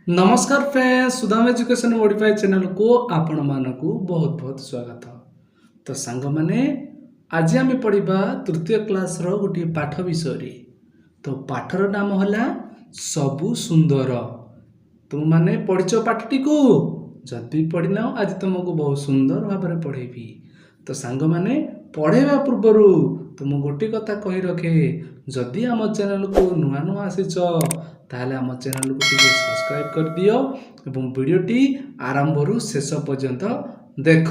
नमस्कार friends, Sudam education modified channel को आपण मानकु बहुत बहुत स्वागत। तो सांग माने आज आम पढ़ा तृतीय क्लास रो गोटे पाठ विषय रे। तो पाठर नाम होला सबु सुंदर। तुम माने पढ़िच पाठटी को? जदि पढ़िना आज तुमको बहुत सुंदर भाव में पढ़ेबी। तो सांग माने पढ़ेवा पूर्वर तुम गोटे कथा कही रखे, जदि आम चैनल को नुआ नुआ आसीच ताहले आम चैनल को टिके सब्सक्राइब कर दियो एवं वीडियोटी आरंभ रु शेष पर्यंत देख।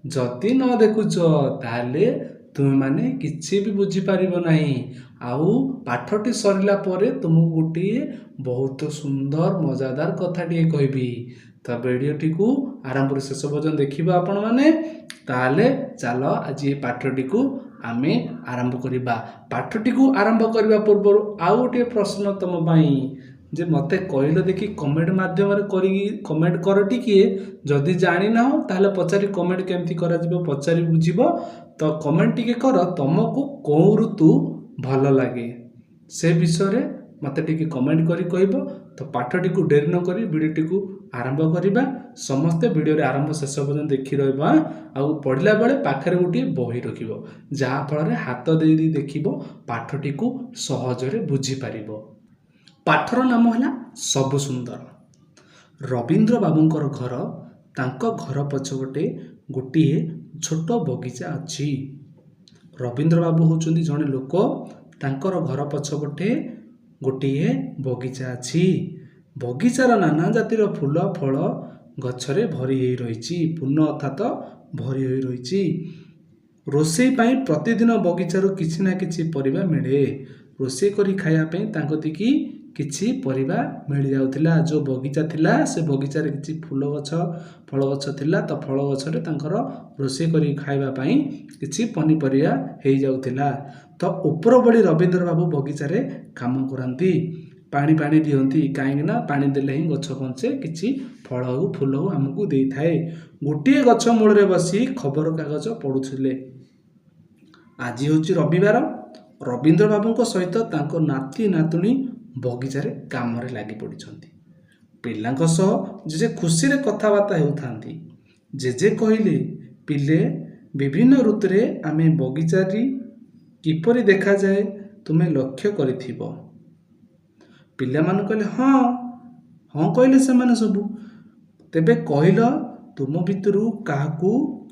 जदि न देखुच ताहले तुम माने किछि भी बुझी पारिबो नाही। आउ पाठटी सरिला परे तुमको गोटे बहुत सुंदर मजादार कथाटी कहबी। तो वीडियोटी को आरंभ रु शेष पर्यंत देखिबा आपण माने। ताहले चलो आज ये पाठटी को आमे आरंभ करिबा। पाठटी को आरंभ करबा पूर्व आउ गोटे प्रश्न तुम पाई जे मते कहलो देखि कमेंट माध्यम रे करी कमेंट कर टिके। जदि जानि ना हो ताहले पचारि कमेंट केमती करा जिवो पचारि बुझिबो। तो कमेंट टिके कर तुमको को ऋतु भल लागे से विषय रे मते टिके कमेंट करी कहबो। तो पाठटी को डेरी न करी वीडियोटी को आरंभ करिबा। समस्ते वीडियो रे आरंभ शेष पर्यंत देखि रहबा। आउ पढ़िला बेले पाखरे गोटे बही रखिबो, जहा फल हाथ दे दी देखिबो पाठटी को सहज रे बुझी पारिबो। पाठर नाम है सबु सुंदर। रवींद्र बाबूंकर घर तांको घर पछपटे गोटे छोट बगीचा अच्छी। रवींद्र बाबू होचुंदी जड़े लोक, तांकर घर पछपटे गोटे बगीचा अच्छी। बगीचार नाना जातिर फूल फल गछरे भरी होई रहिछि, पूर्ण अर्थात भरी होई रहिछि। रोषेई पाई प्रतिदिन बगीचारू किछि ना किछि परिबा मिले। रोषेई करी खाया पई तांको दिकी किछि परिबा मिल जाउथिला। जो बगीचा थिला से बगीचा रे किछि फूल गछ फल गछ थिला। तो फल गछ रे तांकर रोषेई करी खाइबा पई किछि पनिपरिया हेई जाउथिला। तो ऊपर बड़ी रवींद्र बाबू बगीचा रे काम करंती, पानी पानी दियंती, काहेकि ना पानी देले ही गछ बंचे, किछि फल हो फूल हो हमकु देई थाए। गोटे गछ मूल रे बसी खबर कागज पढुथिले। आज होची रविवार। रवींद्र बाबू सहित तांको नाती नातुणी बगीचा रे काम रे लागी पड़िछंती। पिलांक सह जेजे खुशी रे कथाबार्ता हेउथांती। जेजे कहिले, पिले विभिन्न ऋतु रे आमे बगीचा री किपरि देखा जाए तुमे लक्ष्य करिथिबो। पिला मान कहले हाँ हाँ कहले से माने सबु। तेबे कहिल तुम भितरु काहाकू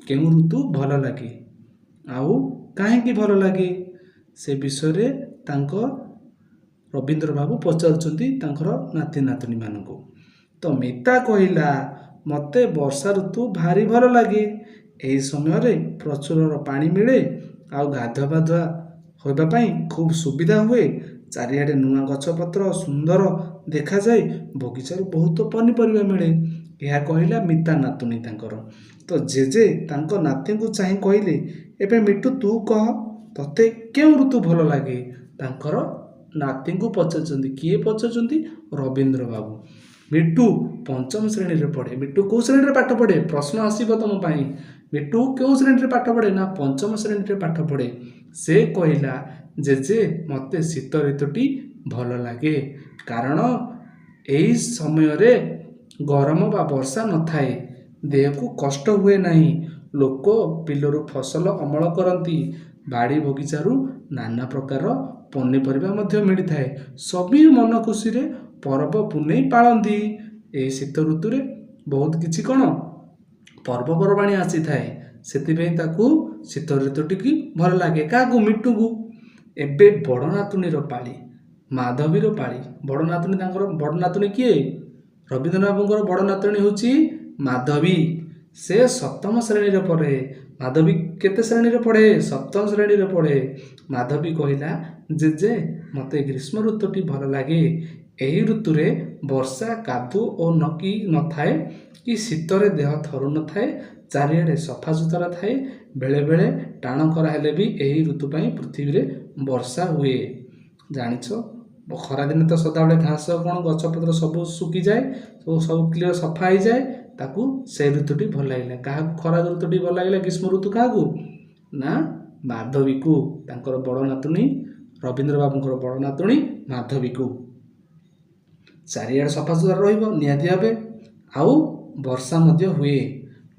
केउ ऋतु भल लागे आउ काहेकि भल लागे से विषय रे तांको रवींद्र बाबू पचारुचंती तांकर नाती नातुणी मानकू। तो मिता कहिला मते वर्षा ऋतु भारी भल लागे। एही समय रे प्रचुर पानी मिले, आउ गाधुआ पाधुआ होइबा पई खूब सुविधा हुए। चारिआडे नुआ गछ पत्र सुंदर देखा जाए, बगीचारू बहुत पनिपरिबा मिले। यह कहिला मिता नातुणी तांकर। तो जेजे तांको नाती को चाहि कहिले, एबे मिटू तू कह तते केउ ऋतु भल लागे। तांकर नाती को पचारुचंती। किए पचारुचंती? रवींद्र बाबू। मिटू पंचम श्रेणी रे पढ़े। मिटू को श्रेणी रे पाठ पढ़े? प्रश्न आसीबो तुम पाई। मिटू केउ श्रेणी रे पाठ पढ़े? ना पंचम श्रेणी रे पाठ पढ़े। से कहिला जेजे मते शीत ऋतुटी भल लागे, कारण एही समय रे गरम बा वर्षा न थाए, देह को कष्ट हुए नहीं। लोक बिलरू फसल अमल करती, बाड़ी बगीचारू नाना प्रकार पनिपरिबा मध्य मिली थाए। सभी मन खुशी रे पर्व पुनई पालती। ए शीत ऋतु रे बहुत किछि कोन पर्वपर्वाणी आसी थाए, सेतिबे ताकू शीत ऋतुटी की भल लागे। काकू? मिटू को। एबे बड़ नातुणी रो पाली, माधवी रो पाली। बड़ नातुणी तांकर बड़ नातुणी किए? रवींद्र बाबूंकर बड़ नातुणी होची माधवी। से सप्तम श्रेणी रे पढ़े। माधवी केते श्रेणी रे पढ़े? सप्तम श्रेणी रे पढ़े। माधवी कहिला जेजे मते ग्रीष्म ऋतुटी भल लागे। एही ऋतु रे वर्षा कादू ओ नकी न थाए, कि शीत रे देह थरु न थाए, चारिआडे सफा सुतरा थाए। बेले बेले टाण खरा हेले भी एही ऋतु पई पृथ्वी रे वर्षा हुए। जानिछ खरा दिन तो सदाबले घास कोन गछ पत्र सब सुकी जाए, सब क्लियर सफा हो जाए, ताकू से ऋतुटी भल लागिला। काहा खरा ऋतुटी भल लागिला? ग्रीष्म ऋतु काहाकू? ना माधवी को, तांकर बड़ नातुणी रवींद्र बाबूंकर बड़ नातुणी माधवी को। ଚାରିଆଡ଼େ ସଫାସୁତୁରା ରହିବ ନିହାତି ଭାବେ। ଆଉ ବର୍ଷା ମଧ୍ୟ ହୁଏ।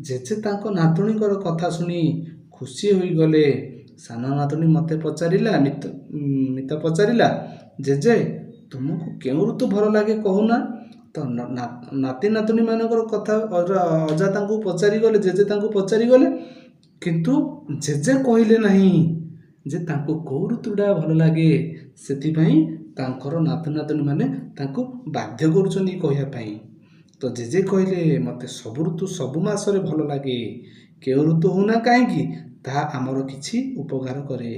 ଜେଜେ ତାଙ୍କ ନାତୁଣୀଙ୍କର କଥା ଶୁଣି ଖୁସି ହୋଇଗଲେ। ସାନ ନାତୁଣୀ ମିତ ପଚାରିଲା, ଜେଜେ ତୁମକୁ କେଉଁ ଋତୁ ଭଲ ଲାଗେ କହୁନା? ତ ନାତି ନାତୁଣୀମାନଙ୍କର କଥା ଅଜା ତାଙ୍କୁ ପଚାରିଗଲେ, ଜେଜେ ତାଙ୍କୁ ପଚାରିଗଲେ, କିନ୍ତୁ ଜେଜେ କହିଲେ ନାହିଁ ଯେ ତାଙ୍କୁ କେଉଁ ଋତୁଟା ଭଲ ଲାଗେ। ସେଥିପାଇଁ ତାଙ୍କର ନାତି ନାତୁଣୀମାନେ ତାଙ୍କୁ ବାଧ୍ୟ କରୁଛନ୍ତି କହିବା ପାଇଁ। ତ ଜେଜେ କହିଲେ, ମୋତେ ସବୁ ଋତୁ ସବୁ ମାସରେ ଭଲ ଲାଗେ। କେଉଁ ଋତୁ ହେଉନା କାହିଁକି ତାହା ଆମର କିଛି ଉପକାର କରେ।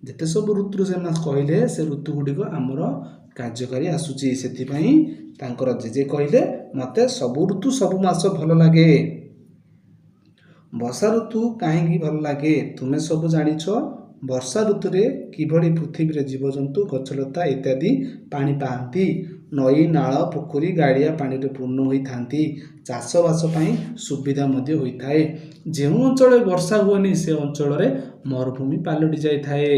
ଯେତେ ସବୁ ଋତୁରୁ ସେମାନେ କହିଲେ ସେ ଋତୁ ଗୁଡ଼ିକ ଆମର କାର୍ଯ୍ୟକାରୀ ଆସୁଛି। ସେଥିପାଇଁ ତାଙ୍କର ଜେଜେ କହିଲେ, ମୋତେ ସବୁ ଋତୁ ସବୁ ମାସ ଭଲ ଲାଗେ। ବର୍ଷା ଋତୁ କାହିଁକି ଭଲ ଲାଗେ ତୁମେ ସବୁ ଜାଣିଛ? ବର୍ଷା ଋତୁରେ କିଭଳି ପୃଥିବୀରେ ଜୀବଜନ୍ତୁ, ଗଛଲତା ଇତ୍ୟାଦି ପାଣି ପାଆନ୍ତି। ନଈ, ନାଳ, ପୋଖରୀ, ଗାଡ଼ିଆ ପାଣିରେ ପୂର୍ଣ୍ଣ ହୋଇଥାନ୍ତି। ଚାଷବାସ ପାଇଁ ସୁବିଧା ମଧ୍ୟ ହୋଇଥାଏ। ଯେଉଁ ଅଞ୍ଚଳରେ ବର୍ଷା ହୁଏନି ସେ ଅଞ୍ଚଳରେ ମରୁଭୂମି ପାଲଟି ଯାଇଥାଏ।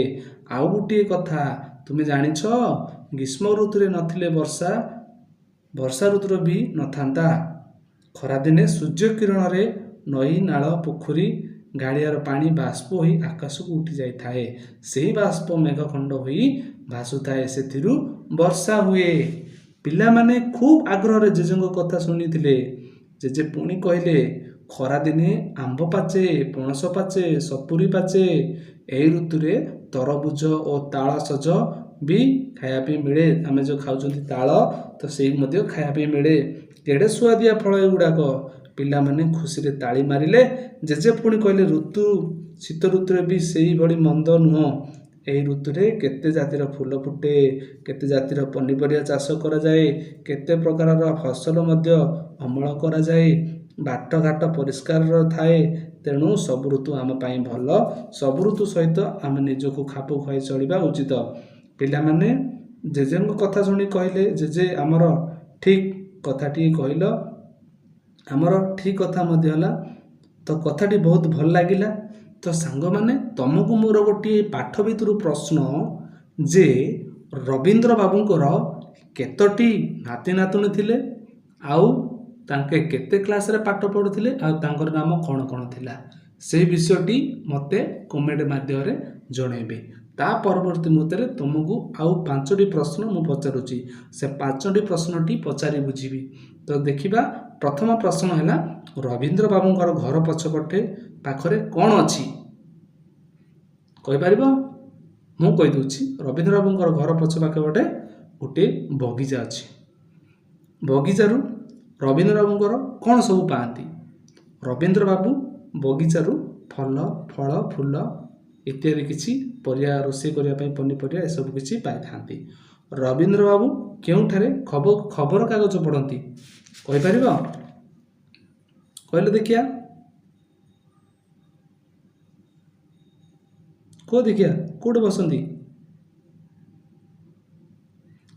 ଆଉ ଗୋଟିଏ କଥା ତୁମେ ଜାଣିଛ, ଗ୍ରୀଷ୍ମ ଋତୁରେ ନଥିଲେ ବର୍ଷା ଋତୁର ବି ନଥାନ୍ତା। ଖରାଦିନେ ସୂର୍ଯ୍ୟ କିରଣରେ ନଈ, ନାଳ, ପୋଖରୀ, ଗାଡ଼ିଆର ପାଣି ବାଷ୍ପ ହୋଇ ଆକାଶକୁ ଉଠି ଯାଇଥାଏ। ସେହି ବାଷ୍ପ ମେଘଖଣ୍ଡ ହୋଇ ଭାସୁଥାଏ, ସେଥିରୁ ବର୍ଷା ହୁଏ। ପିଲାମାନେ ଖୁବ୍ ଆଗ୍ରହରେ ଜେଜେଙ୍କ କଥା ଶୁଣିଥିଲେ। ଜେଜେ ପୁଣି କହିଲେ, ଖରାଦିନେ ଆମ୍ବ ପାଚେ, ପଣସ ପାଚେ, ସପୁରୀ ପାଚେ। ଏହି ଋତୁରେ ତରଭୁଜ ଓ ତାଳସଜ ବି ଖାଇବା ପାଇଁ ମିଳେ। ଆମେ ଯେଉଁ ଖାଉଛନ୍ତି ତାଳ, ତ ସେଇ ମଧ୍ୟ ଖାଇବା ପାଇଁ ମିଳେ। କେଡ଼େ ସୁଆଦିଆ ଫଳ ଏଗୁଡ଼ାକ। ପିଲାମାନେ ଖୁସିରେ ତାଳି ମାରିଲେ। ଜେଜେ ପୁଣି କହିଲେ, ଶୀତ ଋତୁରେ ବି ସେଇଭଳି ମନ୍ଦ ନୁହଁ। ଏହି ଋତୁରେ କେତେ ଜାତିର ଫୁଲ ଫୁଟେ, କେତେ ଜାତିର ପନିପରିବା ଚାଷ କରାଯାଏ, କେତେ ପ୍ରକାରର ଫସଲ ମଧ୍ୟ ଅମଳ କରାଯାଏ। ବାଟଘାଟ ପରିଷ୍କାର ଥାଏ। ତେଣୁ ସବୁ ଋତୁ ଆମ ପାଇଁ ଭଲ। ସବୁ ଋତୁ ସହିତ ଆମେ ନିଜକୁ ଖାପ ଖୁଆଇ ଚଳିବା ଉଚିତ। ପିଲାମାନେ ଜେଜେଙ୍କ କଥା ଶୁଣି କହିଲେ, ଜେଜେ ଆମର ଠିକ୍ କଥାଟିଏ କହିଲ। ଆମର ଠିକ୍ କଥା ମଧ୍ୟ ହେଲା। ତ କଥାଟି ବହୁତ ଭଲ ଲାଗିଲା। ତ ସାଙ୍ଗମାନେ ତମକୁ ମୋର ଗୋଟିଏ ପାଠ ଭିତରୁ ପ୍ରଶ୍ନ, ଯେ ରବୀନ୍ଦ୍ର ବାବୁଙ୍କର କେତୋଟି ନାତି ନାତୁଣୀ ଥିଲେ, ଆଉ ତାଙ୍କେ କେତେ କ୍ଲାସରେ ପାଠ ପଢ଼ୁଥିଲେ, ଆଉ ତାଙ୍କର ନାମ କ'ଣ କ'ଣ ଥିଲା, ସେହି ବିଷୟଟି ମୋତେ କମେଣ୍ଟ ମାଧ୍ୟମରେ ଜଣାଇବେ। ତା ପରବର୍ତ୍ତୀ ମୁହୂର୍ତ୍ତରେ ତୁମକୁ ଆଉ 5ଟି ପ୍ରଶ୍ନ ମୁଁ ପଚାରୁଛି। ସେ 5ଟି ପ୍ରଶ୍ନଟି ପଚାରି ବୁଝିବି। ତ ଦେଖିବା, ପ୍ରଥମ ପ୍ରଶ୍ନ ହେଲା, ରବୀନ୍ଦ୍ର ବାବୁଙ୍କର ଘର ପଛପଟେ ପାଖରେ କ'ଣ ଅଛି କହିପାରିବ? ମୁଁ କହିଦେଉଛି, ରବୀନ୍ଦ୍ର ବାବୁଙ୍କର ଘର ପଛ ପାଖପଟେ ଗୋଟିଏ ବଗିଚା ଅଛି। ବଗିଚାରୁ ରବୀନ୍ଦ୍ର ବାବୁଙ୍କର କ'ଣ ସବୁ ପାଆନ୍ତି? ରବୀନ୍ଦ୍ର ବାବୁ ବଗିଚାରୁ ଫଳ, ଫୁଲ ଇତ୍ୟାଦି କିଛି ପରିବା ରୋଷେଇ କରିବା ପାଇଁ ପନିପରିବା ଏସବୁ କିଛି ପାଇଥାନ୍ତି। ରବୀନ୍ଦ୍ର ବାବୁ କେଉଁଠାରେ ଖବରକାଗଜ ପଢ଼ନ୍ତି କହିପାରିବ? କହିଲେ ଦେଖିଆ। କୁହ ଦେଖିଆ, କୋଉଠି ବସନ୍ତି?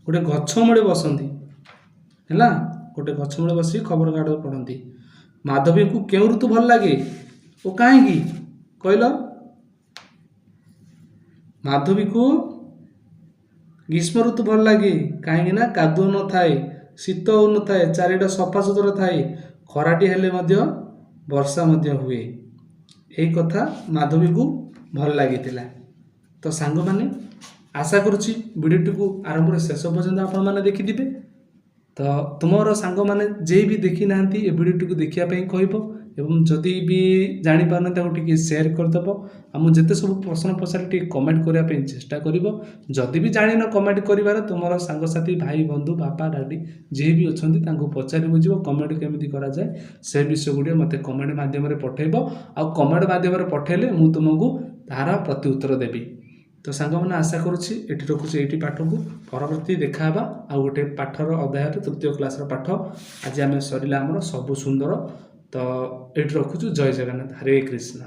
ଗୋଟେ ଗଛ ମୂଳେ ବସନ୍ତି। ହେଲା, ଗୋଟେ ଗଛ ମୂଳେ ବସି ଖବରକାଗଜ ପଢ଼ନ୍ତି। ମାଧବୀଙ୍କୁ କେଉଁ ଋତୁ ଭଲ ଲାଗେ ଓ କାହିଁକି କହିଲ? ମାଧବୀକୁ ଗ୍ରୀଷ୍ମ ଋତୁ ଭଲ ଲାଗେ। କାହିଁକି ନା କାଦୁଅ ନଥାଏ, ଶୀତ ହେଉନଥାଏ, ଚାରିଟା ସଫାସୁତୁରା ଥାଏ। ଖରାଟି ହେଲେ ମଧ୍ୟ ବର୍ଷା ମଧ୍ୟ ହୁଏ। ଏହି କଥା ମାଧବୀକୁ ଭଲ ଲାଗିଥିଲା। ତ ସାଙ୍ଗମାନେ, ଆଶା କରୁଛି ଭିଡ଼ିଓଟିକୁ ଆରମ୍ଭରୁ ଶେଷ ପର୍ଯ୍ୟନ୍ତ ଆପଣମାନେ ଦେଖିଥିବେ। ତ ତୁମର ସାଙ୍ଗମାନେ ଯିଏ ବି ଦେଖିନାହାନ୍ତି ଏ ଭିଡ଼ିଓଟିକୁ ଦେଖିବା ପାଇଁ କହିବ, ଏବଂ ଯଦି ବି ଜାଣିପାରୁନାହାନ୍ତି ତାକୁ ଟିକେ ସେୟାର କରିଦେବ। ଆଉ ମୁଁ ଯେତେ ସବୁ ପ୍ରଶ୍ନ ପଚାରି ଟିକେ କମେଣ୍ଟ କରିବା ପାଇଁ ଚେଷ୍ଟା କରିବ। ଯଦି ବି ଜାଣିନ କମେଣ୍ଟ କରିବାର, ତୁମର ସାଙ୍ଗସାଥି, ଭାଇ, ବନ୍ଧୁ, ବାପା, ଡାଡ଼ି ଯିଏ ବି ଅଛନ୍ତି ତାଙ୍କୁ ପଚାରି ବୁଝିବ କମେଣ୍ଟ କେମିତି କରାଯାଏ। ସେ ବିଷୟ ଗୁଡ଼ିକ ମୋତେ କମେଣ୍ଟ ମାଧ୍ୟମରେ ପଠାଇବ। ଆଉ କମେଣ୍ଟ ମାଧ୍ୟମରେ ପଠାଇଲେ ମୁଁ ତୁମକୁ ତାହାର ପ୍ରତି ଉତ୍ତର ଦେବି। ତ ସାଙ୍ଗମାନେ, ଆଶା କରୁଛି ଏଠି ରଖୁଛି ଏଇଠି ପାଠକୁ। ପରବର୍ତ୍ତୀ ଦେଖାହେବା ଆଉ ଗୋଟେ ପାଠର ଅଧ୍ୟାୟରେ 3ୟ କ୍ଲାସର ପାଠ। ଆଜି ଆମେ ସରିଲା ଆମର ସବୁ ସୁନ୍ଦର। ତ ଏଇଠି ରଖୁଛୁ। ଜୟ ଜଗନ୍ନାଥ, ହରେ କୃଷ୍ଣ।